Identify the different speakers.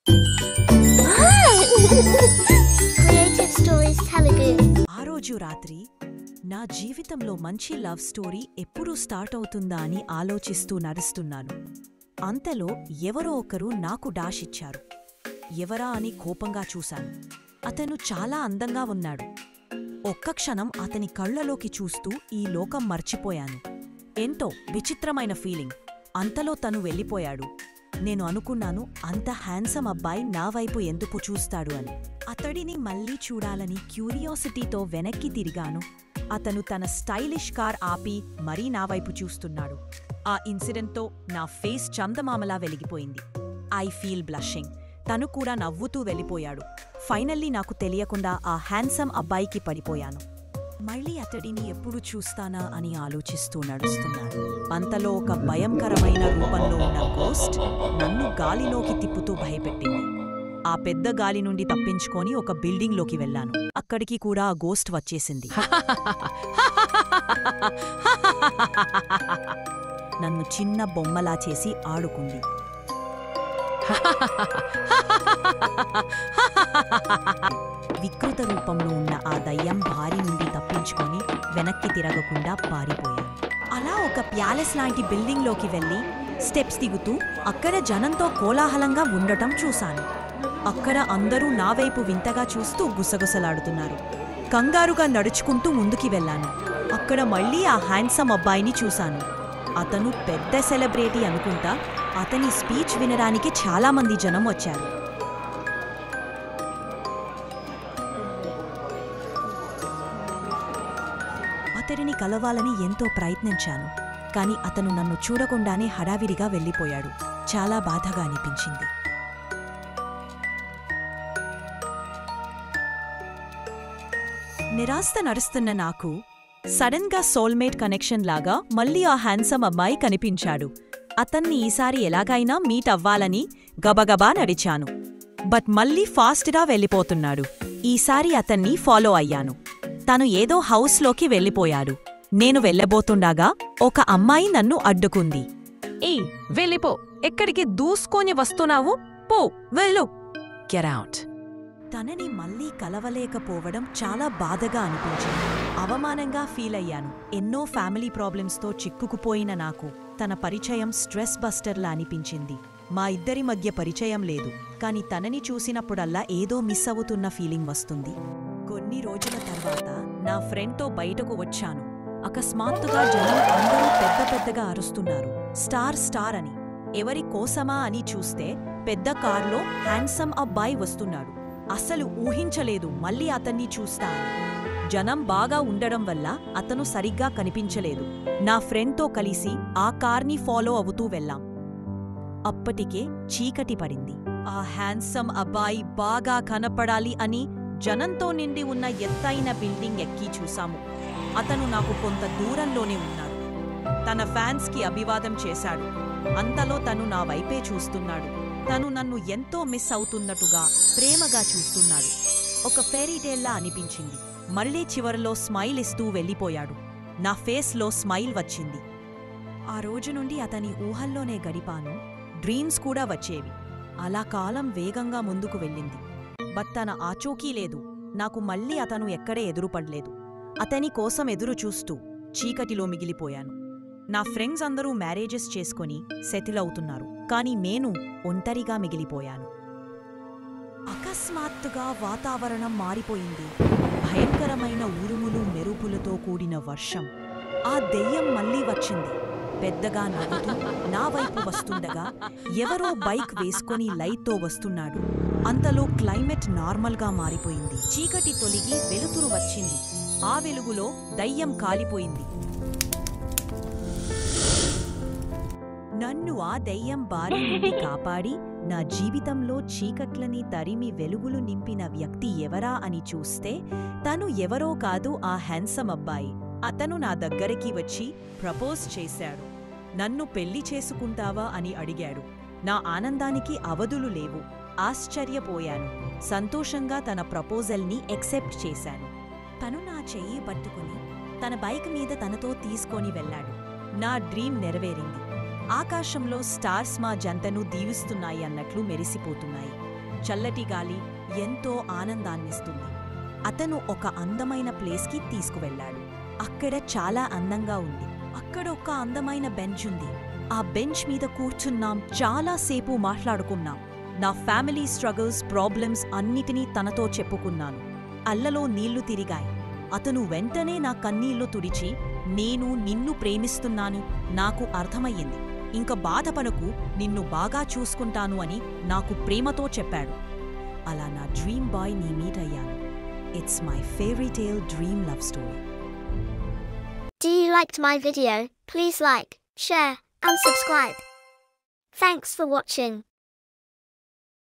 Speaker 1: Creative Stories Telugu.
Speaker 2: ఆ రోజు రాత్రి నా జీవితంలో మంచి లవ్ స్టోరీ ఎప్పుడు స్టార్ట్ అవుతుందా అని ఆలోచిస్తూ నడుస్తున్నాను. అంతలో ఎవరో ఒకరు నాకు డాష్ ఇచ్చారు. ఎవరా అని కోపంగా చూశాను. అతను చాలా అందంగా ఉన్నాడు. ఒక్క క్షణం అతని కళ్లలోకి చూస్తూ ఈ లోకం మర్చిపోయాను. ఎంతో విచిత్రమైన ఫీలింగ్. అంతలో తను వెళ్ళిపోయాడు. నేను అనుకున్నాను, అంత హ్యాండ్సమ్ అబ్బాయి నా వైపు ఎందుకు చూస్తాడు అని. అతడిని మళ్లీ చూడాలని క్యూరియాసిటీతో వెనక్కి తిరిగాను. అతను తన స్టైలిష్ కార్ ఆపి మరీ నా వైపు చూస్తున్నాడు. ఆ ఇన్సిడెంట్తో నా ఫేస్ చందమామలా వెలిగిపోయింది. I feel blushing. తను కూడా నవ్వుతూ వెళ్ళిపోయాడు. ఫైనల్లీ నాకు తెలియకుండా ఆ హ్యాండ్సమ్ అబ్బాయికి పడిపోయాను. మళ్ళీ అతడిని ఎప్పుడు చూస్తానా అని ఆలోచిస్తూ నడుస్తున్నాను. అంతలో ఒక భయంకరమైన రూపంలో ఉన్న గోస్ట్ నన్ను గాలిలోకి తిప్పుతూ భయపెట్టింది. ఆ పెద్ద గాలి నుండి తప్పించుకొని ఒక బిల్డింగ్లోకి వెళ్ళాను. అక్కడికి కూడా ఆ గోస్ట్ వచ్చేసింది. నన్ను చిన్న బొమ్మలా చేసి ఆడుకుంది. వికృత రూపంలో ఉన్న ఆ దయ్యం భారీ నుండి తప్పించుకొని వెనక్కి తిరగకుండా పారిపోయాను. అలా ఒక ప్యాలెస్ లాంటి బిల్డింగ్లోకి వెళ్ళి స్టెప్స్ దిగుతూ అక్కడ జనంతో కోలాహలంగా ఉండటం చూశాను. అక్కడ అందరూ నా వైపు వింతగా చూస్తూ గుసగుసలాడుతున్నారు. కంగారుగా నడుచుకుంటూ ముందుకి వెళ్ళాను. అక్కడ మళ్ళీ ఆ హ్యాండ్సమ్ అబ్బాయిని చూశాను. అతను పెద్ద సెలబ్రిటీ అనుకుంటా. అతని స్పీచ్ వినడానికి చాలామంది జనం వచ్చారు. అతడిని కలవాలని ఎంతో ప్రయత్నించాను. కాని అతను నన్ను చూడకుండానే హడావిడిగా వెళ్ళిపోయాడు. చాలా బాధగా అనిపించింది. నిరాశ నడుస్తున్న నాకు సడన్ గా సోల్మేట్ కనెక్షన్ లాగా మళ్ళీ ఆ హ్యాండ్సమ్ అమ్మాయి కనిపించాడు. అతన్ని ఈసారి ఎలాగైనా మీట్ అవ్వాలని గబగబా నడిచాను. బట్ మళ్ళీ ఫాస్ట్గా వెళ్ళిపోతున్నాడు. ఈసారి అతన్ని ఫాలో అయ్యాను. తను ఏదో హౌస్లోకి వెళ్ళిపోయాడు. నేను వెళ్ళబోతుండగా ఒక అమ్మాయి నన్ను అడ్డుకుంది.
Speaker 3: ఏయ్, వెళ్ళిపో. ఎక్కడికి దూసుకొని వస్తున్నావు? పో, వెళ్ళు. Get out.
Speaker 2: తనని మళ్ళీ కలవలేకపోవడం చాలా బాధగా అనిపించింది. అవమానంగా ఫీల్ అయ్యాను. ఎన్నో ఫ్యామిలీ ప్రాబ్లమ్స్తో చిక్కుకుపోయిన నాకు తన పరిచయం స్ట్రెస్ బస్టర్లా అనిపించింది. మా ఇద్దరి మధ్య పరిచయం లేదు, కాని తనని చూసినప్పుడల్లా ఏదో మిస్ అవుతున్న ఫీలింగ్ వస్తుంది. కొన్ని రోజుల తర్వాత నా ఫ్రెండ్తో బయటకు వచ్చాను. అకస్మాత్తుగా జనం అందరూ పెద్ద పెద్దగా అరుస్తున్నారు, స్టార్ స్టార్ అని. ఎవరి కోసమా అని చూస్తే పెద్ద కార్లో హ్యాండ్సమ్ అబ్బాయి వస్తున్నాడు. అస్సలు ఊహించలేదు మళ్ళీ అతన్ని చూస్తా అని. జనం బాగా ఉండడం వల్ల అతను సరిగ్గా కనిపించలేదు. నా ఫ్రెండ్తో కలిసి ఆ కార్ని ఫాలో అవుతూ వెళ్ళాం. అప్పటికే చీకటి పడింది. ఆ హ్యాండ్సమ్ అబ్బాయి బాగా కనపడాలి అని జనంతో నిండి ఉన్న ఎత్తైన బిల్డింగ్ ఎక్కి చూశాము. అతను నాకు కొంత దూరంలోనే ఉన్నాడు. తన ఫ్యాన్స్కి అభివాదం చేశాడు. అంతలో తను నా వైపే చూస్తున్నాడు. తను నన్ను ఎంతో మిస్ అవుతున్నట్టుగా ప్రేమగా చూస్తున్నాడు. ఒక ఫెయిరీటేల్లా అనిపించింది. మళ్ళీ చివరిలో స్మైల్ ఇస్తూ వెళ్ళిపోయాడు. నా ఫేస్లో స్మైల్ వచ్చింది. ఆ రోజు నుండి అతని ఊహల్లోనే గడిపాను. డ్రీమ్స్ కూడా వచ్చేవి. అలా కాలం వేగంగా ముందుకు వెళ్ళింది. బట్ తన ఆచూకీ లేదు. నాకు మళ్ళీ అతను ఎక్కడే ఎదురుపడలేదు. అతని కోసం ఎదురు చూస్తూ చీకటిలో మిగిలిపోయాను. నా ఫ్రెండ్స్ అందరూ మ్యారేజెస్ చేసుకొని సెటిల్ అవుతున్నారు. కాని నేను ఒంటరిగా మిగిలిపోయాను. అకస్మాత్తుగా వాతావరణం మారిపోయింది. భయంకరమైన ఉరుములు మెరుపులతో కూడిన వర్షం. ఆ దెయ్యం మళ్ళీ వచ్చింది. పెద్దగా నవ్వుతూ నా వైపు వస్తుండగా ఎవరో బైక్ వేసుకొని లైట్తో వస్తున్నాడు. అంతలో క్లైమేట్ నార్మల్గా మారిపోయింది. చీకటి తొలిగి వెలుతురు వచ్చింది. ఆ వెలుగులో దయ్యం కాలిపోయింది. నన్ను ఆ దయ్యం బారి నుండి కాపాడి నా జీవితంలో చీకట్లని తరిమి వెలుగులు నింపిన వ్యక్తి ఎవరా అని చూస్తే తను ఎవరో కాదు, ఆ హ్యాండ్సమ్ అబ్బాయి. అతను నా దగ్గరికి వచ్చి ప్రపోజ్ చేశాడు. నన్ను పెళ్లి చేసుకుంటావా అని అడిగాడు. నా ఆనందానికి అవధులు లేవు. ఆశ్చర్యపోయాను. సంతోషంగా తన ప్రపోజల్ని యాక్సెప్ట్ చేశాను. తను నా చెయ్యి పట్టుకుని తన బైక్ మీద తనతో తీసుకొని వెళ్ళాడు. నా డ్రీమ్ నెరవేరింది. ఆకాశంలో స్టార్స్ మా జంటను దీవిస్తున్నాయి అన్నట్లు మెరిసిపోతున్నాయి. చల్లటి గాలి ఎంతో ఆనందాన్నిస్తుంది. అతను ఒక అందమైన ప్లేస్కి తీసుకువెళ్ళాడు. అక్కడ చాలా అందంగా ఉంది. అక్కడ ఒక అందమైన బెంచ్ ఉంది. ఆ బెంచ్ మీద కూర్చున్నాం, చాలాసేపు మాట్లాడుకున్నాం. నా ఫ్యామిలీ స్ట్రగుల్స్, ప్రాబ్లమ్స్ అన్నిటినీ తనతో చెప్పుకున్నాను. అల్లలో నీళ్లు తిరిగాయి. అతను వెంటనే నా కన్నీళ్లు తుడిచి, నేను నిన్ను ప్రేమిస్తున్నాను, నాకు అర్థమయ్యింది, ఇంక బాధపడకు, నిన్ను బాగా చూసుకుంటాను అని నాకు ప్రేమతో చెప్పాడు. అలా నా డ్రీమ్ బాయ్ ని మీట్ అయ్యాను. It's my fairy tale dream love story.
Speaker 1: Do you liked my video? Please like, share, and subscribe. Thanks for watching.